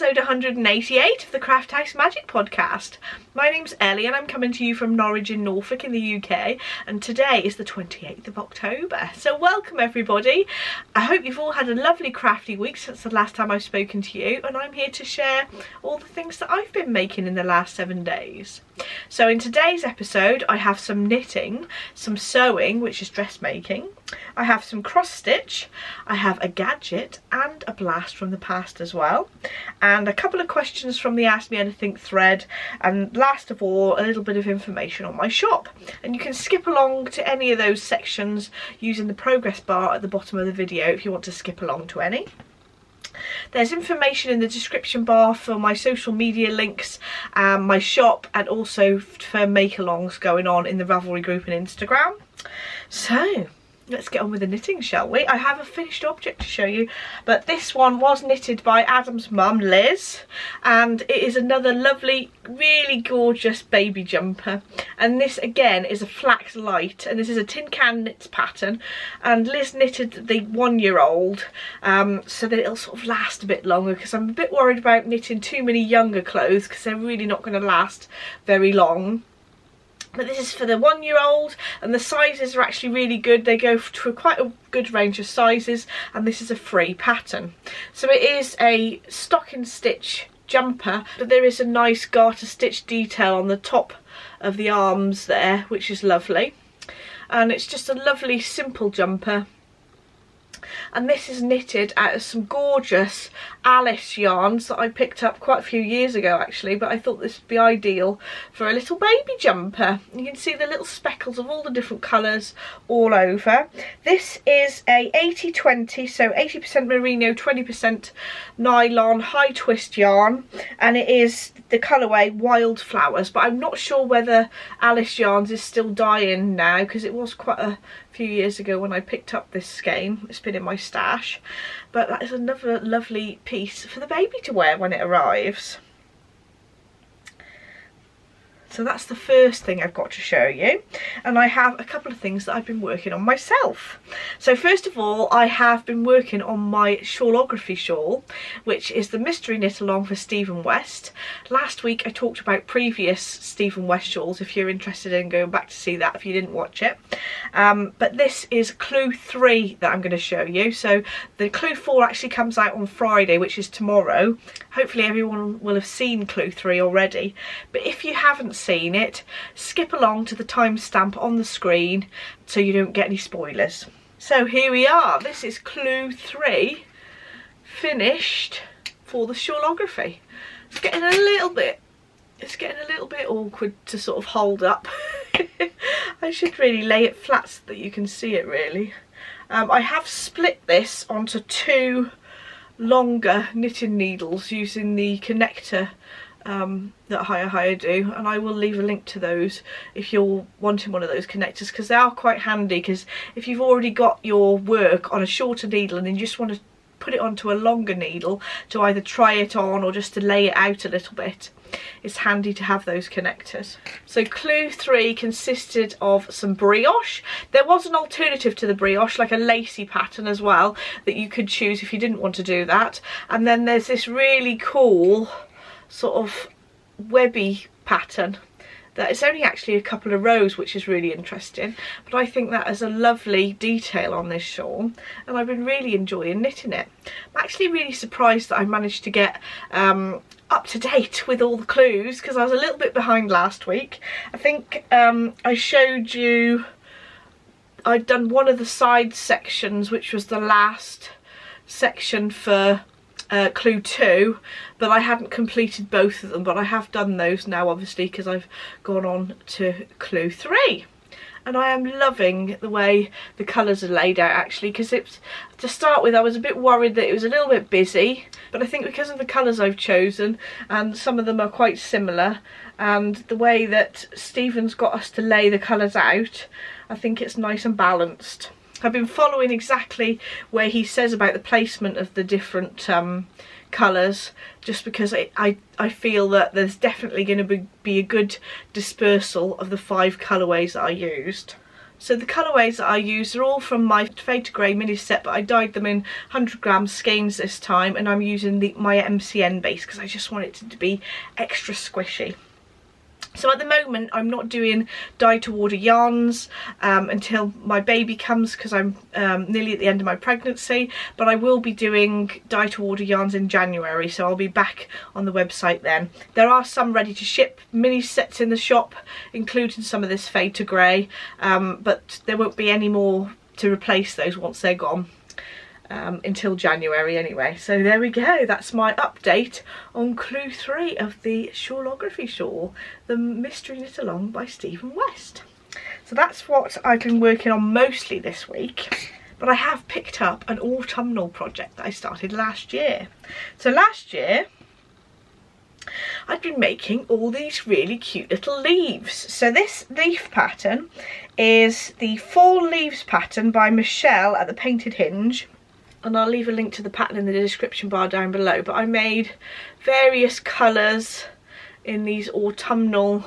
episode 188 of the CraftHouseMagic podcast. My name's Ellie and I'm coming to you from Norwich in Norfolk in the UK, and today is the 28th of October. So welcome everybody. I hope you've all had a lovely crafty week since the last time I've spoken to you, and I'm here to share all the things that I've been making in the last 7 days. So in today's episode I have some knitting, some sewing, which is dressmaking, I have some cross stitch, I have a gadget and a blast from the past as well, and a couple of questions from the Ask Me Anything thread, and last of all a little bit of information on my shop. And you can skip along to any of those sections using the progress bar at the bottom of the video if you want to skip along to any. There's information in the description bar for my social media links, my shop, and also for Makalongs going on in the Ravelry group and Instagram. So let's get on with the knitting, shall we? I have a finished object to show you, but this one was knitted by Adam's mum, Liz, and it is another lovely, really gorgeous baby jumper. And this again is a Flax light, and this is a tin can knits pattern, and Liz knitted the 1-year-old so that it'll sort of last a bit longer, because I'm a bit worried about knitting too many younger clothes because they're really not going to last very long. But this is for the 1-year-old, and the sizes are actually really good. They go to quite a good range of sizes, and this is a free pattern. So it is a stocking stitch jumper, but there is a nice garter stitch detail on the top of the arms there, which is lovely. And it's just a lovely simple jumper. And this is knitted out of some gorgeous Alice yarns that I picked up quite a few years ago actually, but I thought this would be ideal for a little baby jumper. You can see the little speckles of all the different colours all over. This is a 80-20, so 80% merino, 20% nylon high twist yarn, and it is the colourway Wildflowers, but I'm not sure whether Alice Yarns is still dyeing now, because it was quite a few years ago when I picked up this skein. It's been in my stash, but that is another lovely piece for the baby to wear when it arrives. So that's the first thing I've got to show you, and I have a couple of things that I've been working on myself. So first of all, I have been working on my Shawlography shawl, which is the mystery knit along for Stephen West. Last week I talked about previous Stephen West shawls, if you're interested in going back to see that if you didn't watch it. But this is clue 3 that I'm going to show you. So the clue 4 actually comes out on Friday, which is tomorrow. Hopefully everyone will have seen clue 3 already, but if you haven't seen it, skip along to the timestamp on the screen so you don't get any spoilers. So here we are, this is clue 3 finished for the Shawlography. It's getting a little bit awkward to sort of hold up. I should really lay it flat so that you can see it really. I have split this onto 2 longer knitting needles using the connector that HiyaHiya do, and I will leave a link to those if you're wanting one of those connectors, because they are quite handy. Because if you've already got your work on a shorter needle and you just want to put it onto a longer needle to either try it on or just to lay it out a little bit, it's handy to have those connectors. So clue 3 consisted of some brioche. There was an alternative to the brioche, like a lacy pattern as well, that you could choose if you didn't want to do that. And then there's this really cool sort of webby pattern that it's only actually a couple of rows, which is really interesting, but I think that is a lovely detail on this shawl, and I've been really enjoying knitting it. I'm actually really surprised that I managed to get up to date with all the clues, because I was a little bit behind last week. I think I showed you I'd done one of the side sections, which was the last section for clue 2, but I hadn't completed both of them, but I have done those now obviously because I've gone on to clue 3. And I am loving the way the colours are laid out actually, because it's, to start with I was a bit worried that it was a little bit busy, but I think because of the colours I've chosen, and some of them are quite similar, and the way that Stephen's got us to lay the colours out, I think it's nice and balanced. I've been following exactly where he says about the placement of the different colours, just because I feel that there's definitely going to be a good dispersal of the 5 colourways that I used. So the colourways that I use are all from my Fade to Grey mini set, but I dyed them in 100g skeins this time, and I'm using my MCN base because I just want it to be extra squishy. So at the moment I'm not doing dye to order yarns until my baby comes, because I'm nearly at the end of my pregnancy, but I will be doing dye to order yarns in January, so I'll be back on the website then. There are some ready to ship mini sets in the shop, including some of this Fade to Grey, but there won't be any more to replace those once they're gone. Until January anyway. So there we go, that's my update on clue 3 of the Shawlography shawl, the Mystery Knit Along by Stephen West. So that's what I've been working on mostly this week, but I have picked up an autumnal project that I started last year. So last year I'd been making all these really cute little leaves. So this leaf pattern is the Fall Leaves pattern by Michelle at the Painted Hinge, and I'll leave a link to the pattern in the description bar down below. But I made various colours in these autumnal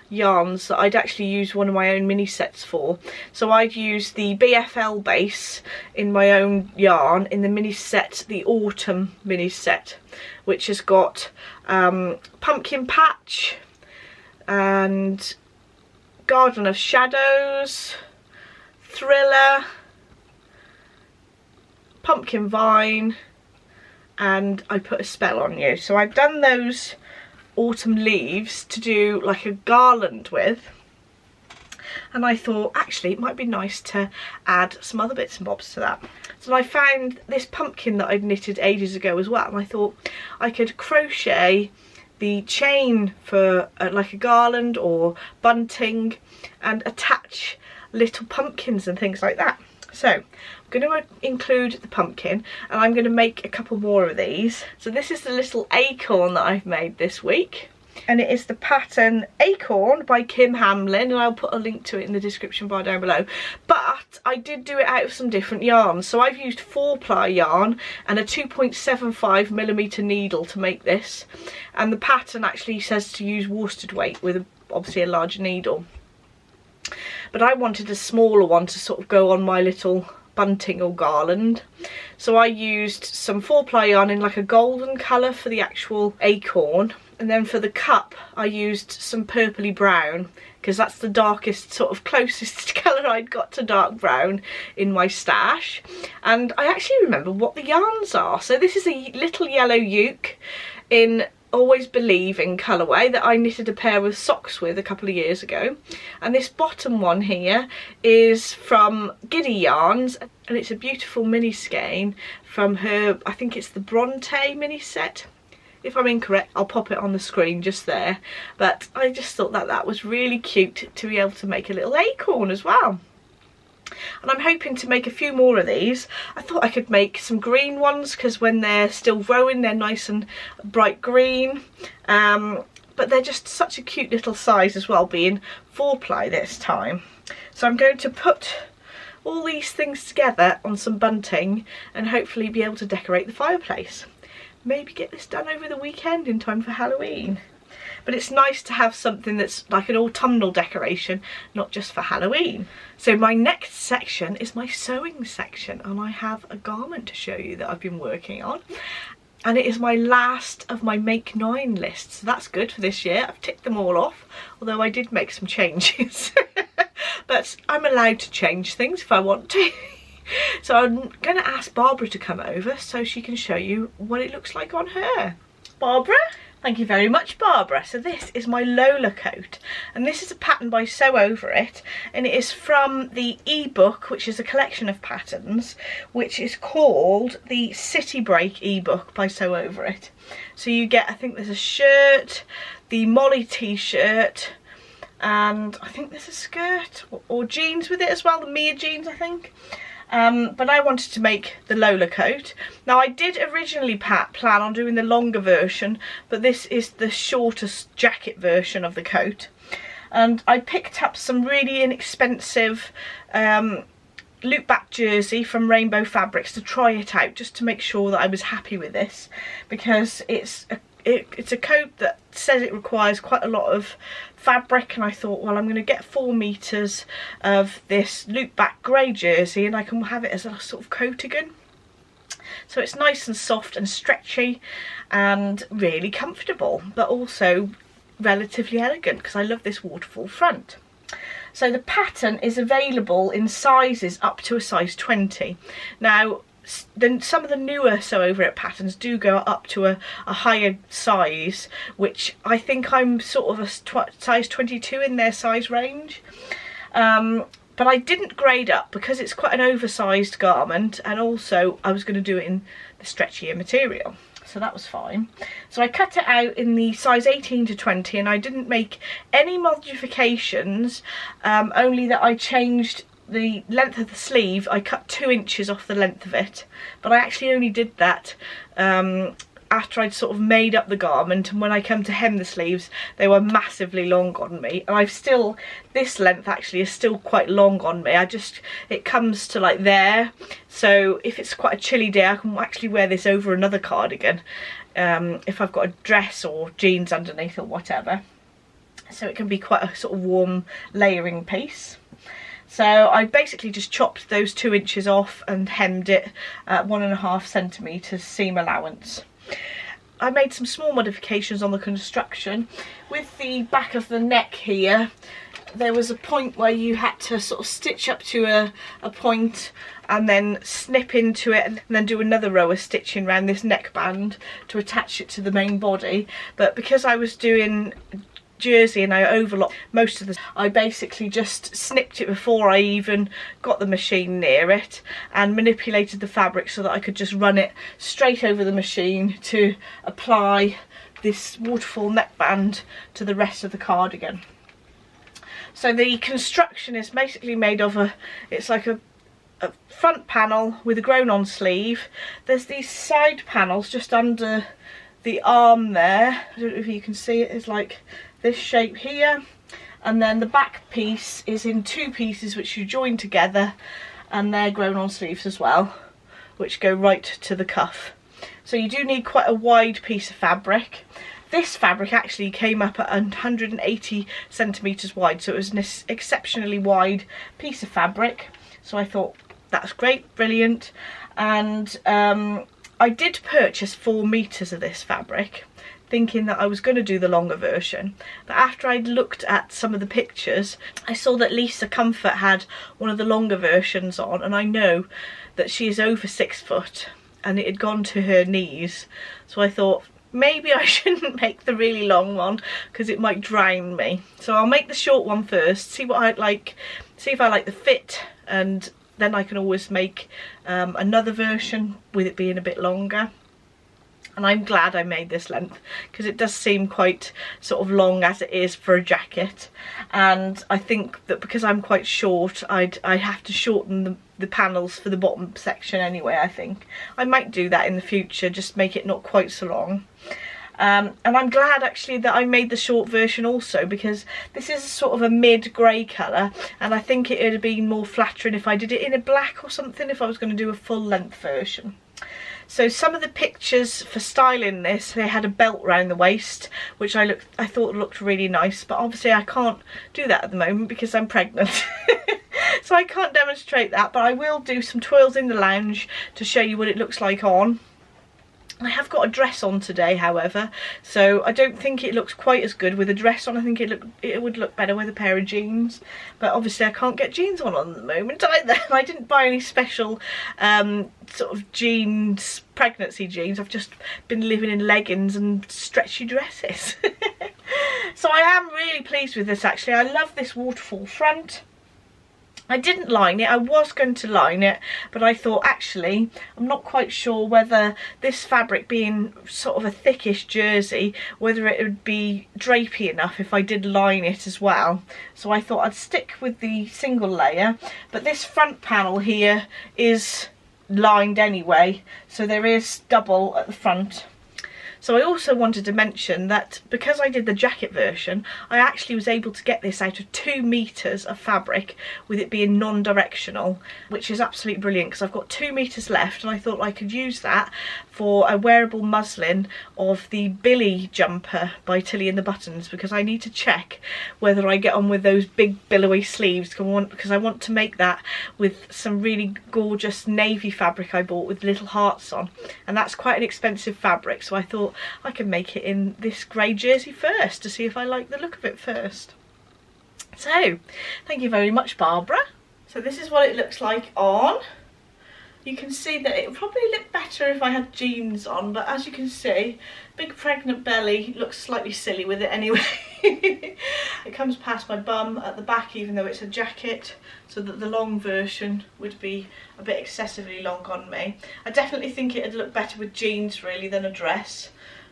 yarns that I'd actually used one of my own mini sets for. So I'd used the BFL base in my own yarn in the mini set, the autumn mini set, which has got Pumpkin Patch and Garden of Shadows, Thriller, Pumpkin Vine, and I Put a Spell on You. So I've done those autumn leaves to do like a garland with, and I thought actually it might be nice to add some other bits and bobs to that. So I found this pumpkin that I'd knitted ages ago as well, and I thought I could crochet the chain for like a garland or bunting and attach little pumpkins and things like that. So I'm going to include the pumpkin, and I'm going to make a couple more of these. So this is the little acorn that I've made this week, and it is the pattern Acorn by Kim Hamlin, and I'll put a link to it in the description bar down below. But I did do it out of some different yarns, so I've used 4-ply yarn and a 2.75mm needle to make this, and the pattern actually says to use worsted weight with obviously a larger needle. But I wanted a smaller one to sort of go on my little bunting or garland. So I used some 4-ply yarn in like a golden colour for the actual acorn. And then for the cup I used some purpley brown, because that's the darkest, sort of closest colour I'd got to dark brown in my stash. And I actually remember what the yarns are. So this is a little yellow uke in Always Believe in colourway that I knitted a pair of socks with a couple of years ago, and this bottom one here is from Giddy Yarns, and it's a beautiful mini skein from her, I think it's the Bronte mini set. If I'm incorrect I'll pop it on the screen just there, but I just thought that that was really cute to be able to make a little acorn as well. And I'm hoping to make a few more of these. I thought I could make some green ones, because when they're still growing they're nice and bright green, but they're just such a cute little size as well, being 4-ply this time. So I'm going to put all these things together on some bunting and hopefully be able to decorate the fireplace. Maybe get this done over the weekend in time for Halloween. But it's nice to have something that's like an autumnal decoration, not just for Halloween. So my next section is my sewing section, and I have a garment to show you that I've been working on. And it is my last of my Make 9 lists. So that's good for this year. I've ticked them all off, although I did make some changes. But I'm allowed to change things if I want to. So I'm going to ask Barbara to come over so she can show you what it looks like on her. Barbara? Thank you very much, Barbara. So this is my Lola coat, and this is a pattern by Sew Over It, and it is from the ebook, which is a collection of patterns, which is called the City Break ebook by Sew Over It. So you get, I think there's a shirt, the Molly t-shirt, and I think there's a skirt or jeans with it as well, the Maier jeans I think. But I wanted to make the Lola coat. Now I did originally plan on doing the longer version, but this is the shortest jacket version of the coat. And I picked up some really inexpensive loop back jersey from Rainbow Fabrics to try it out, just to make sure that I was happy with this, because it's a coat that says it requires quite a lot of fabric, and I thought, well, I'm going to get 4 meters of this loop back grey jersey and I can have it as a sort of coatigan. So it's nice and soft and stretchy and really comfortable, but also relatively elegant because I love this waterfall front. So the pattern is available in sizes up to a size 20. Now, then some of the newer Sew Over It patterns do go up to a higher size, which I think I'm sort of a size 22 in their size range. But I didn't grade up because it's quite an oversized garment, and also I was going to do it in the stretchier material. So that was fine. So I cut it out in the size 18 to 20, and I didn't make any modifications, only that I changed the length of the sleeve. I cut 2 inches off the length of it, but I actually only did that after I'd sort of made up the garment, and when I come to hem the sleeves they were massively long on me, and I've still, this length actually is still quite long on me. It comes to like there, so if it's quite a chilly day I can actually wear this over another cardigan if I've got a dress or jeans underneath or whatever, so it can be quite a sort of warm layering piece. So I basically just chopped those 2 inches off and hemmed it at 1.5 centimetres seam allowance. I made some small modifications on the construction. With the back of the neck here, there was a point where you had to sort of stitch up to a point and then snip into it and then do another row of stitching around this neckband to attach it to the main body. But because I was doing jersey and I overlocked most of this, I basically just snipped it before I even got the machine near it and manipulated the fabric so that I could just run it straight over the machine to apply this waterfall neckband to the rest of the cardigan. So the construction is basically made of it's like a front panel with a grown on sleeve. There's these side panels just under the arm there. I don't know if you can see it. It's like this shape here, and then the back piece is in 2 pieces which you join together, and they're grown on sleeves as well, which go right to the cuff. So you do need quite a wide piece of fabric. This fabric actually came up at 180 centimetres wide, so it was an exceptionally wide piece of fabric. So I thought that's great, brilliant. And I did purchase 4 meters of this fabric, thinking that I was going to do the longer version, but after I'd looked at some of the pictures I saw that Lisa Comfort had one of the longer versions on, and I know that she is over 6 foot and it had gone to her knees, so I thought maybe I shouldn't make the really long one because it might drown me. So I'll make the short one first, see what I'd like, see if I like the fit, and then I can always make another version with it being a bit longer. And I'm glad I made this length because it does seem quite sort of long as it is for a jacket, and I think that because I'm quite short I have to shorten the panels for the bottom section anyway. I think I might do that in the future, just make it not quite so long. And I'm glad actually that I made the short version also, because this is sort of a mid grey colour, and I think it would have been more flattering if I did it in a black or something if I was going to do a full length version. So some of the pictures for styling this, they had a belt round the waist, which I thought looked really nice, but obviously I can't do that at the moment because I'm pregnant. So I can't demonstrate that, but I will do some twirls in the lounge to show you what it looks like on. I have got a dress on today, however, so I don't think it looks quite as good with a dress on. I think it would look better with a pair of jeans, but obviously I can't get jeans on at the moment either. I didn't buy any special sort of jeans, pregnancy jeans. I've just been living in leggings and stretchy dresses. So I am really pleased with this actually. I love this waterfall front. I didn't line it, I was going to line it, but I thought actually I'm not quite sure whether this fabric being sort of a thickish jersey, whether it would be drapey enough if I did line it as well. So I thought I'd stick with the single layer, but this front panel here is lined anyway, so there is double at the front. So I also wanted to mention that because I did the jacket version, I actually was able to get this out of 2 meters of fabric with it being non-directional, which is absolutely brilliant because I've got 2 meters left, and I thought I could use that for a wearable muslin of the Billy jumper by Tilly and the Buttons, because I need to check whether I get on with those big billowy sleeves, because I want to make that with some really gorgeous navy fabric I bought with little hearts on, and that's quite an expensive fabric, so I thought I could make it in this grey jersey first to see if I like the look of it first. So thank you very much, Barbara. So this is what it looks like on. You can see that it would probably look better if I had jeans on, but as you can see, big pregnant belly looks slightly silly with it anyway. It comes past my bum at the back, even though it's a jacket, so that the long version would be a bit excessively long on me. I definitely think it'd look better with jeans really than a dress,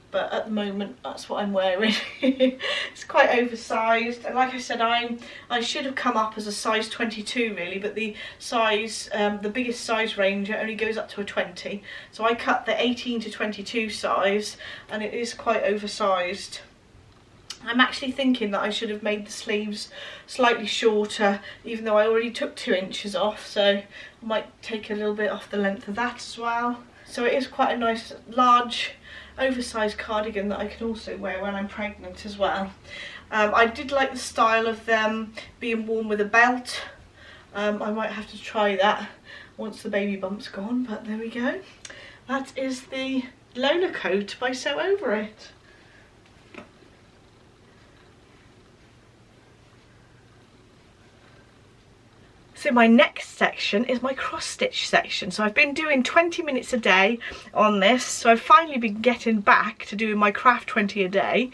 but at the moment that's what I'm wearing. It's quite oversized, and like I said, I should have come up as a size 22 really, but the size, the biggest size range only goes up to a 20, so I cut the 18 to 22 size, and it is quite oversized. I'm actually thinking that I should have made the sleeves slightly shorter, even though I already took 2 inches off, so I might take a little bit off the length of that as well. So it is quite a nice large oversized cardigan that I can also wear when I'm pregnant as well. I did like the style of them being worn with a belt. I might have to try that once the baby bump's gone, but there we go. That is the Lola coat by Sew Over It. So my next section is my cross stitch section. So I've been doing 20 minutes a day on this, so I've finally been getting back to doing my craft 20 a day,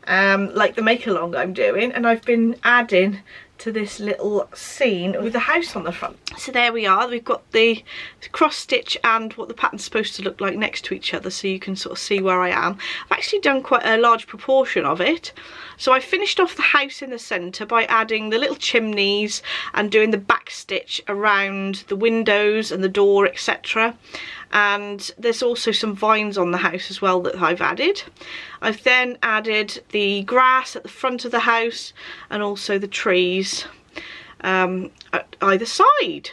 like the make-along I'm doing, and I've been adding to this little scene with the house on the front. So there we are, we've got the cross stitch and what the pattern's supposed to look like next to each other, so you can sort of see where I am. I've actually done quite a large proportion of it. So I finished off the house in the centre by adding the little chimneys and doing the back stitch around the windows and the door, etc. And there's also some vines on the house as well that I've added. I've then added the grass at the front of the house and also the trees at either side.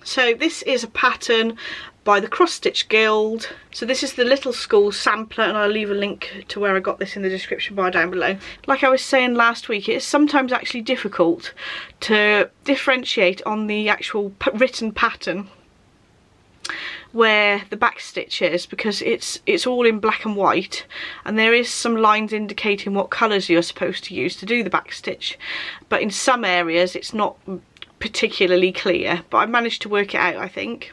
So this is a pattern by the Cross Stitch Guild. So this is the Little School sampler, and I'll leave a link to where I got this in the description bar down below. Like I was saying last week, it is sometimes actually difficult to differentiate on the actual written pattern where the back stitch is, because it's all in black and white, and there is some lines indicating what colours you're supposed to use to do the back stitch, but in some areas it's not particularly clear, but I managed to work it out, I think.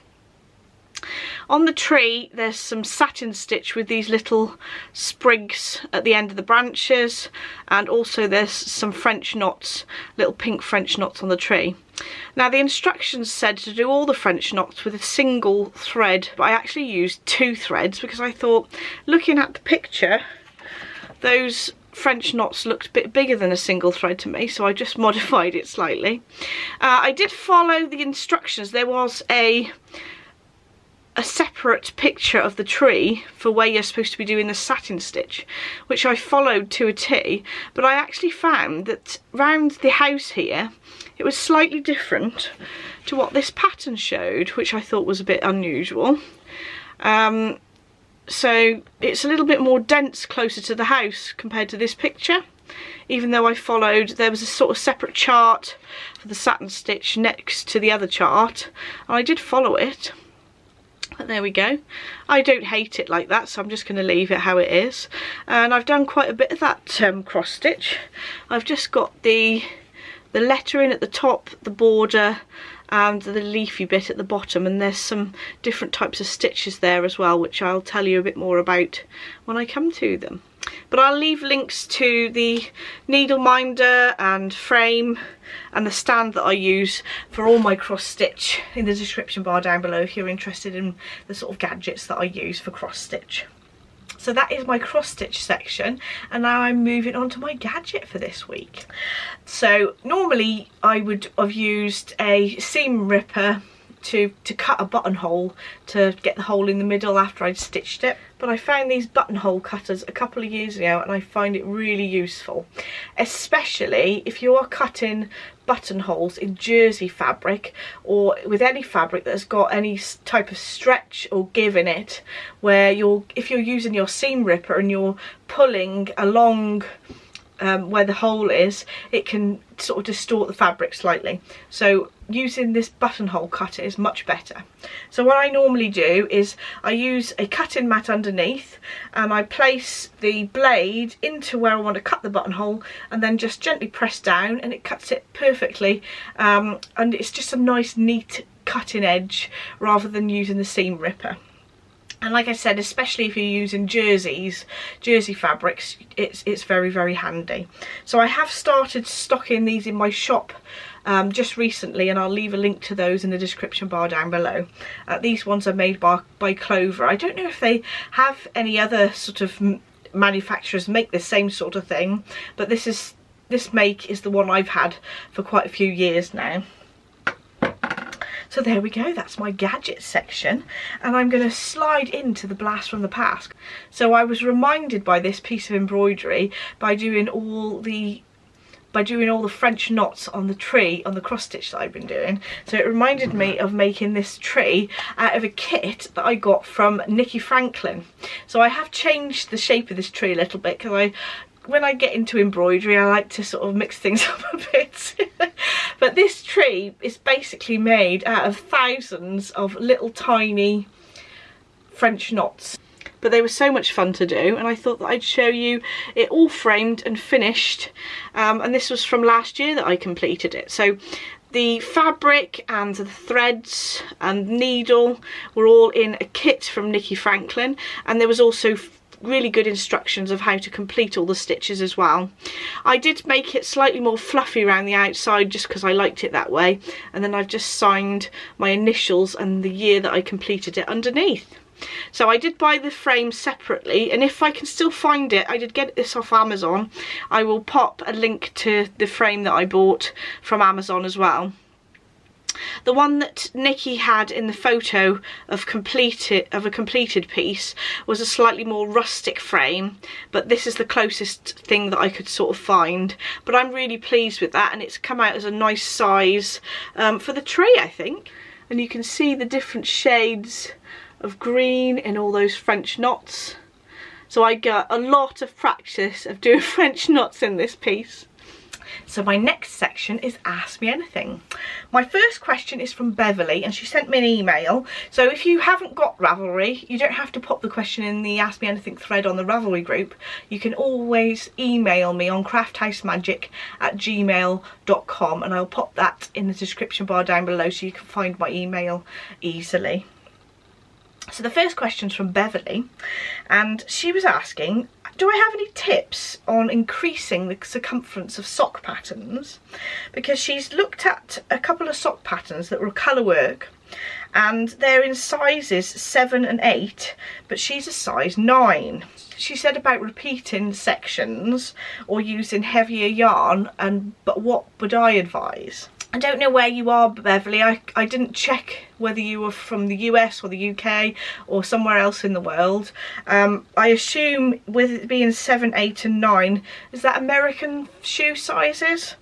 On the tree there's some satin stitch with these little sprigs at the end of the branches, and also there's some French knots, little pink French knots on the tree. Now the instructions said to do all the French knots with a single thread, but I actually used 2 threads because I thought, looking at the picture, those French knots looked a bit bigger than a single thread to me, so I just modified it slightly. I did follow the instructions. There was a separate picture of the tree for where you're supposed to be doing the satin stitch, which I followed to a T, but I actually found that round the house here it was slightly different to what this pattern showed, which I thought was a bit unusual. So it's a little bit more dense closer to the house compared to this picture, even though I followed, there was a sort of separate chart for the satin stitch next to the other chart, and I did follow it. But there we go. I don't hate it like that, so I'm just going to leave it how it is. And I've done quite a bit of that cross stitch. I've just got the lettering at the top, the border, and the leafy bit at the bottom, and there's some different types of stitches there as well, which I'll tell you a bit more about when I come to them. But I'll leave links to the needle minder and frame and the stand that I use for all my cross stitch in the description bar down below if you're interested in the sort of gadgets that I use for cross stitch. So that is my cross stitch section, and now I'm moving on to my gadget for this week. So normally I would have used a seam ripper to cut a buttonhole to get the hole in the middle after I'd stitched it. But I found these buttonhole cutters a couple of years ago and I find it really useful, especially if you are cutting buttonholes in jersey fabric or with any fabric that's got any type of stretch or give in it, where if you're using your seam ripper and you're pulling along where the hole is, it can sort of distort the fabric slightly. So using this buttonhole cutter is much better. So what I normally do is I use a cutting mat underneath and I place the blade into where I want to cut the buttonhole and then just gently press down and it cuts it perfectly, and it's just a nice neat cutting edge rather than using the seam ripper. And like I said, especially if you're using jersey fabrics, it's very, very handy. So I have started stocking these in my shop just recently, and I'll leave a link to those in the description bar down below. These ones are made by Clover. I don't know if they have any other sort of manufacturers make the same sort of thing, but this make is the one I've had for quite a few years now. So there we go, that's my gadget section, and I'm going to slide into the blast from the past. So I was reminded by this piece of embroidery by doing all the French knots on the tree on the cross stitch that I've been doing. So it reminded me of making this tree out of a kit that I got from Nikki Franklin. So I have changed the shape of this tree a little bit because when I get into embroidery, I like to sort of mix things up a bit. But this tree is basically made out of thousands of little tiny French knots. But they were so much fun to do, and I thought that I'd show you it all framed and finished. And this was from last year that I completed it. So the fabric and the threads and needle were all in a kit from Nikki Franklin, and there was also really good instructions of how to complete all the stitches as well. I did make it slightly more fluffy around the outside just because I liked it that way, and then I've just signed my initials and the year that I completed it underneath. So I did buy the frame separately, and if I can still find it, I did get this off Amazon. I will pop a link to the frame that I bought from Amazon as well. The one that Nikki had in the photo of a completed piece was a slightly more rustic frame, but this is the closest thing that I could sort of find. But I'm really pleased with that, and it's come out as a nice size for the tree, I think. And you can see the different shades of green in all those French knots. So I got a lot of practice of doing French knots in this piece. So my next section is Ask Me Anything. My first question is from Beverly, and she sent me an email. So if you haven't got Ravelry, you don't have to pop the question in the Ask Me Anything thread on the Ravelry group. You can always email me on crafthousemagik@gmail.com, and I'll pop that in the description bar down below so you can find my email easily. So the first question's from Beverly, and she was asking, do I have any tips on increasing the circumference of sock patterns? Because she's looked at a couple of sock patterns that were colour work, and they're in sizes 7 and 8, but she's a size 9. She said about repeating sections or using heavier yarn, but what would I advise? I don't know where you are, Beverly. I didn't check whether you were from the US or the UK or somewhere else in the world. I assume with it being 7, 8 and 9, is that American shoe sizes?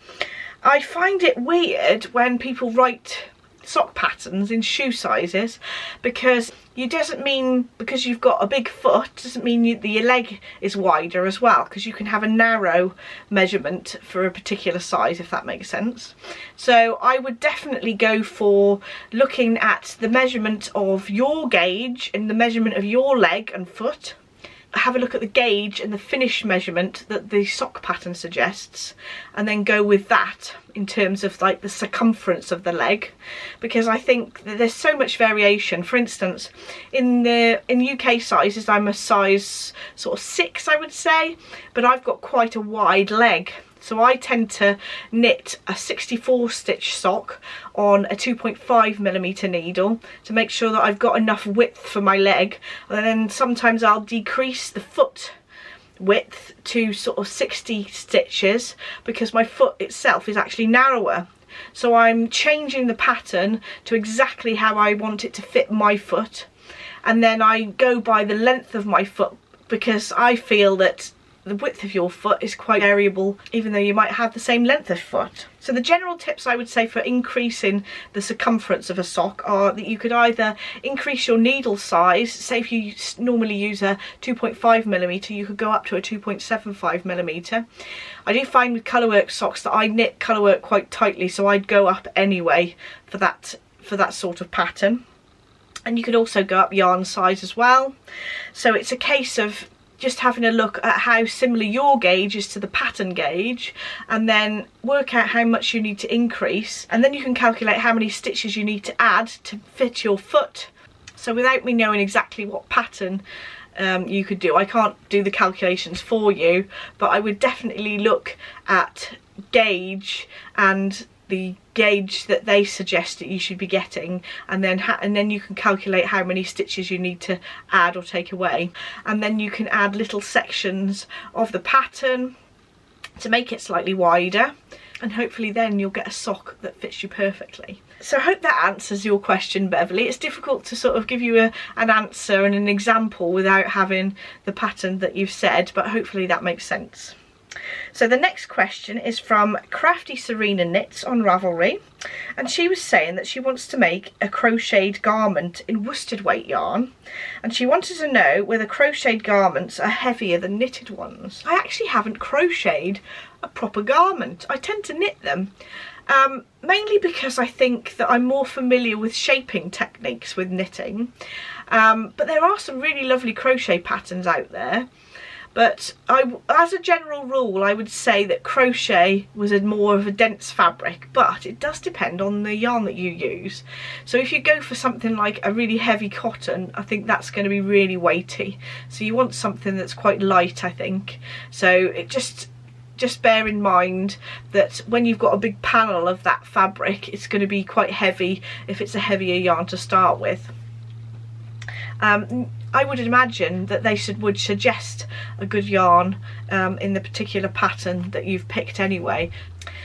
I find it weird when people write sock patterns in shoe sizes, because it doesn't mean because you've got a big foot doesn't mean your leg is wider as well, because you can have a narrow measurement for a particular size, if that makes sense. So I would definitely go for looking at the measurement of your gauge and the measurement of your leg and foot. Have a look at the gauge and the finish measurement that the sock pattern suggests, and then go with that in terms of like the circumference of the leg, because I think that there's so much variation. For instance, in UK sizes, I'm a size sort of 6, I would say, but I've got quite a wide leg. So I tend to knit a 64 stitch sock on a 2.5mm needle to make sure that I've got enough width for my leg, and then sometimes I'll decrease the foot width to sort of 60 stitches because my foot itself is actually narrower. So I'm changing the pattern to exactly how I want it to fit my foot, and then I go by the length of my foot, because I feel that the width of your foot is quite variable even though you might have the same length of foot. So the general tips I would say for increasing the circumference of a sock are that you could either increase your needle size. Say if you normally use a 2.5mm, you could go up to a 2.75mm. I do find with colourwork socks that I knit colourwork quite tightly, so I'd go up anyway for that sort of pattern. And you could also go up yarn size as well. So it's a case of just having a look at how similar your gauge is to the pattern gauge, and then work out how much you need to increase, and then you can calculate how many stitches you need to add to fit your foot. So without me knowing exactly what pattern you could do, I can't do the calculations for you, but I would definitely look at gauge and the gauge that they suggest that you should be getting, and then you can calculate how many stitches you need to add or take away, and then you can add little sections of the pattern to make it slightly wider, and hopefully then you'll get a sock that fits you perfectly. So I hope that answers your question, Beverly. It's difficult to sort of give you an answer and an example without having the pattern that you've said, but hopefully that makes sense. So the next question is from Crafty Serena Knits on Ravelry, and she was saying that she wants to make a crocheted garment in worsted weight yarn, and she wanted to know whether crocheted garments are heavier than knitted ones. I actually haven't crocheted a proper garment. I tend to knit them, mainly because I think that I'm more familiar with shaping techniques with knitting, but there are some really lovely crochet patterns out there. But as a general rule, I would say that crochet was more of a dense fabric, but it does depend on the yarn that you use. So if you go for something like a really heavy cotton, I think that's going to be really weighty. So you want something that's quite light, I think. So it just bear in mind that when you've got a big panel of that fabric, it's going to be quite heavy if it's a heavier yarn to start with. I would imagine that they would suggest a good yarn in the particular pattern that you've picked anyway.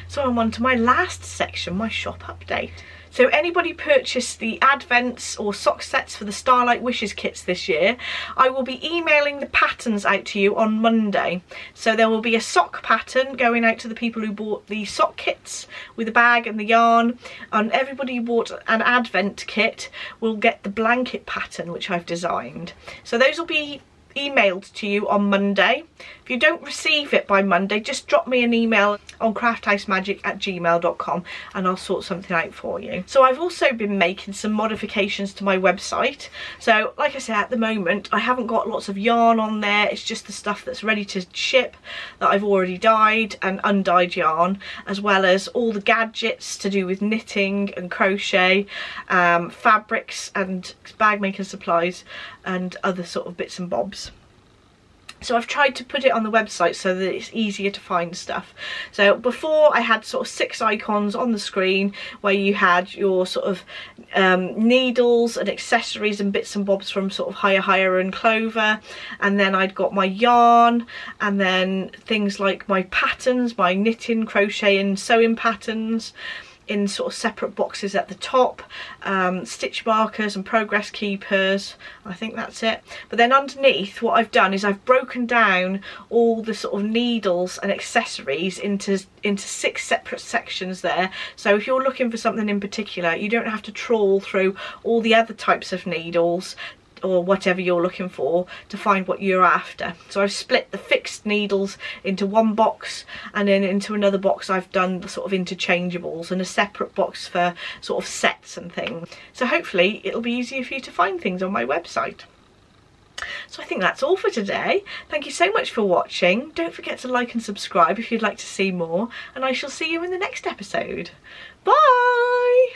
So I'm on to my last section, my shop update. So anybody purchased the advents or sock sets for the Starlight Wishes kits this year, I will be emailing the patterns out to you on Monday. So there will be a sock pattern going out to the people who bought the sock kits with the bag and the yarn, and everybody who bought an advent kit will get the blanket pattern which I've designed. So those will be emailed to you on Monday. If you don't receive it by Monday, just drop me an email on crafthousemagik@gmail.com and I'll sort something out for you. So I've also been making some modifications to my website. So like I said, at the moment I haven't got lots of yarn on there. It's just the stuff that's ready to ship that I've already dyed and undyed yarn, as well as all the gadgets to do with knitting and crochet, fabrics and bag making supplies and other sort of bits and bobs. So I've tried to put it on the website so that it's easier to find stuff. So before I had sort of 6 icons on the screen where you had your sort of needles and accessories and bits and bobs from sort of HiyaHiya and Clover, and then I'd got my yarn, and then things like my patterns, my knitting, crochet and sewing patterns in sort of separate boxes at the top, stitch markers and progress keepers. I think that's it. But then underneath, what I've done is I've broken down all the sort of needles and accessories into 6 separate sections there. So if you're looking for something in particular, you don't have to trawl through all the other types of needles or whatever you're looking for to find what you're after. So I've split the fixed needles into one box, and then into another box I've done the sort of interchangeables, and a separate box for sort of sets and things. So hopefully it'll be easier for you to find things on my website. So I think that's all for today. Thank you so much for watching. Don't forget to like and subscribe if you'd like to see more, and I shall see you in the next episode. Bye!